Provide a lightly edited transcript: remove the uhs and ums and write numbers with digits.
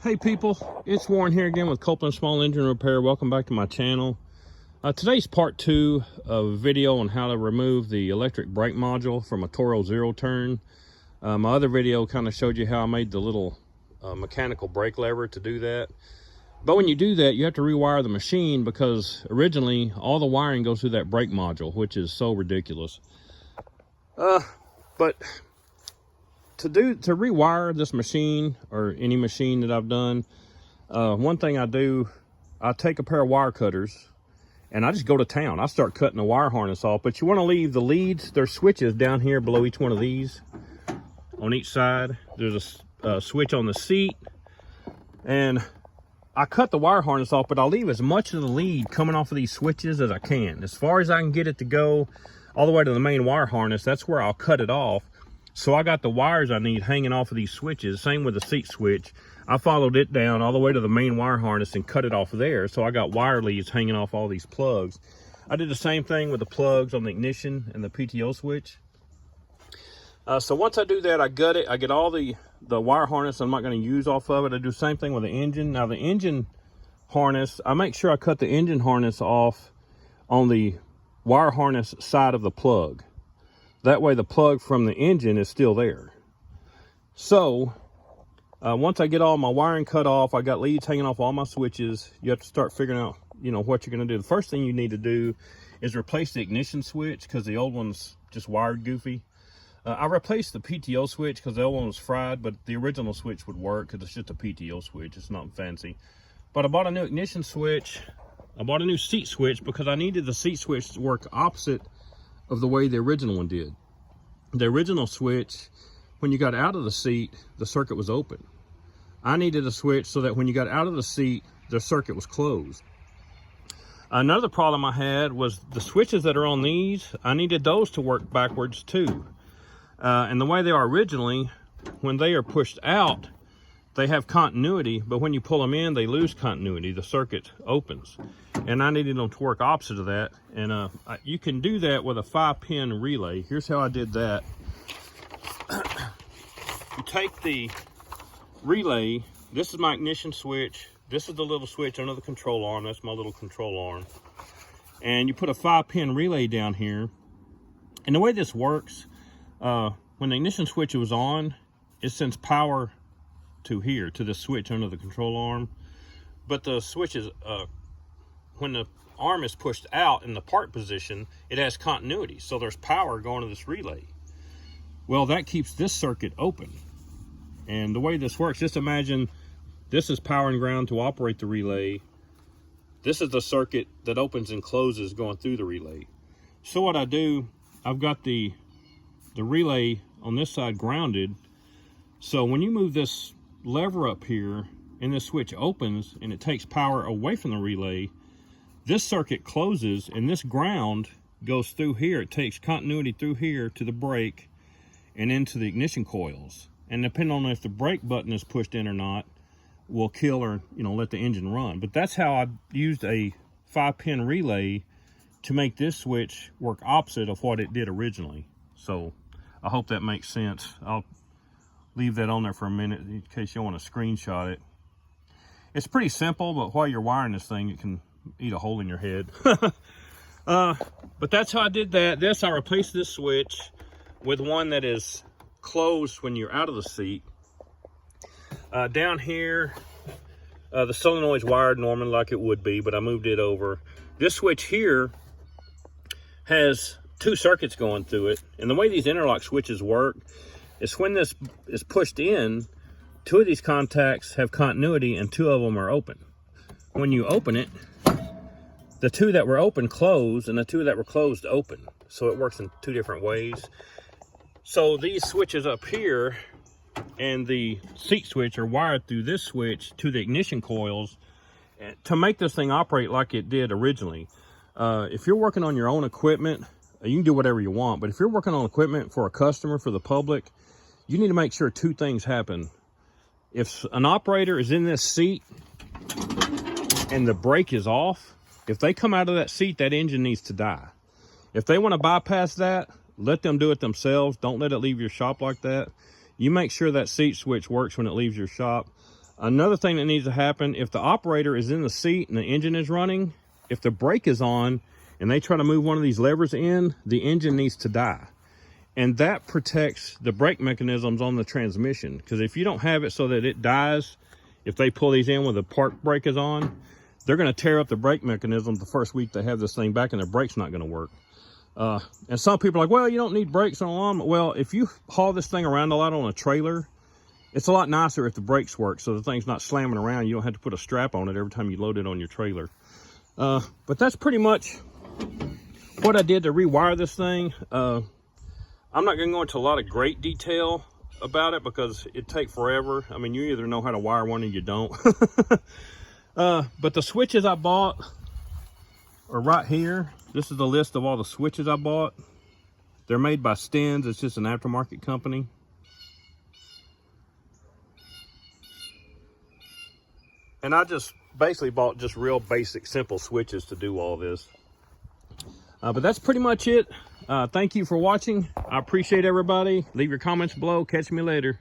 Hey people, it's Warren here again with Copeland Small Engine Repair. Welcome back to my channel. Today's part 2 of a video on how to remove the electric brake module from a Toro zero turn. My other video kind of showed you how I made the little mechanical brake lever to do that. But when you do that, you have to rewire the machine because originally all the wiring goes through that brake module, which is so ridiculous. But to rewire this machine or any machine that I've done, one thing I do, I take a pair of wire cutters and I just go to town. I start cutting the wire harness off, but you want to leave the leads, there's switches down here below each one of these. On each side, there's a switch on the seat, and I cut the wire harness off, but I'll leave as much of the lead coming off of these switches as I can. As far as I can get it to go all the way to the main wire harness, that's where I'll cut it off. So I got the wires I need hanging off of these switches. Same with the seat switch. I followed it down all the way to the main wire harness and cut it off there. So I got wire leads hanging off all these plugs. I did the same thing with the plugs on the ignition and the PTO switch. So once I do that, I gut it. I get all the wire harness I'm not going to use off of it. I do the same thing with the engine. Now the engine harness, I make sure I cut the engine harness off on the wire harness side of the plug. That way the plug from the engine is still there. So once I get all my wiring cut off, I got leads hanging off all my switches. You have to start figuring out, what you're going to do. The first thing you need to do is replace the ignition switch because the old one's just wired goofy. I replaced the PTO switch because the old one was fried, but the original switch would work because it's just a PTO switch. It's not fancy. But I bought a new ignition switch. I bought a new seat switch because I needed the seat switch to work opposite of the way the original one did. The original switch, when you got out of the seat, the circuit was open. I needed a switch so that when you got out of the seat, the circuit was closed. Another problem I had was the switches that are on these, I needed those to work backwards too. And the way they are originally, when they are pushed out, they have continuity, but when you pull them in, they lose continuity. The circuit opens. And I needed them to work opposite of that. And you can do that with a 5-pin relay. Here's how I did that. You take the relay, this is my ignition switch, this is the little switch under the control arm, that's my little control arm. And you put a 5-pin relay down here. And the way this works, when the ignition switch was on, it sends power to here, to the switch under the control arm. But the switch is, when the arm is pushed out in the park position, it has continuity. So there's power going to this relay. Well, that keeps this circuit open. And the way this works, just imagine this is power and ground to operate the relay. This is the circuit that opens and closes going through the relay. So what I do, I've got the relay on this side grounded. So when you move this lever up here and this switch opens and it takes power away from the relay, this circuit closes and this ground goes through here. It takes continuity through here to the brake and into the ignition coils. And depending on if the brake button is pushed in or not, will kill or let the engine run. But that's how I used a 5-pin relay to make this switch work opposite of what it did originally. So I hope that makes sense. I'll leave that on there for a minute in case you want to screenshot it. It's pretty simple, but while you're wiring this thing, it can eat a hole in your head. But that's how I did that. I replaced this switch with one that is closed when you're out of the seat. Down here, the solenoid's wired normally like it would be, but I moved it over. This switch here has 2 circuits going through it. And the way these interlock switches work is when this is pushed in, 2 of these contacts have continuity and 2 of them are open. When you open it, the 2 that were open close and the 2 that were closed open. So it works in 2 different ways. So these switches up here and the seat switch are wired through this switch to the ignition coils to make this thing operate like it did originally. If you're working on your own equipment, you can do whatever you want, but if you're working on equipment for a customer, for the public, you need to make sure 2 things happen. If an operator is in this seat and the brake is off, if they come out of that seat, that engine needs to die. If they want to bypass that, let them do it themselves. Don't let it leave your shop like that. You make sure that seat switch works when it leaves your shop. Another thing that needs to happen, if the operator is in the seat and the engine is running, if the brake is on and they try to move one of these levers in, the engine needs to die. And that protects the brake mechanisms on the transmission. Because if you don't have it so that it dies, if they pull these in when the park brake is on, they're going to tear up the brake mechanisms the first week they have this thing back, and their brake's not going to work. And some people are like, well, you don't need brakes on a lawnmower. Well, if you haul this thing around a lot on a trailer, it's a lot nicer if the brakes work, so the thing's not slamming around. You don't have to put a strap on it every time you load it on your trailer. But that's pretty much what I did to rewire this thing. I'm not going to go into a lot of great detail about it because it'd take forever. I mean, you either know how to wire one or you don't. But the switches I bought are right here. This is the list of all the switches I bought. They're made by Stens. It's just an aftermarket company. And I just basically bought just real basic, simple switches to do all this. But that's pretty much it. Thank you for watching. I appreciate everybody. Leave your comments below. Catch me later.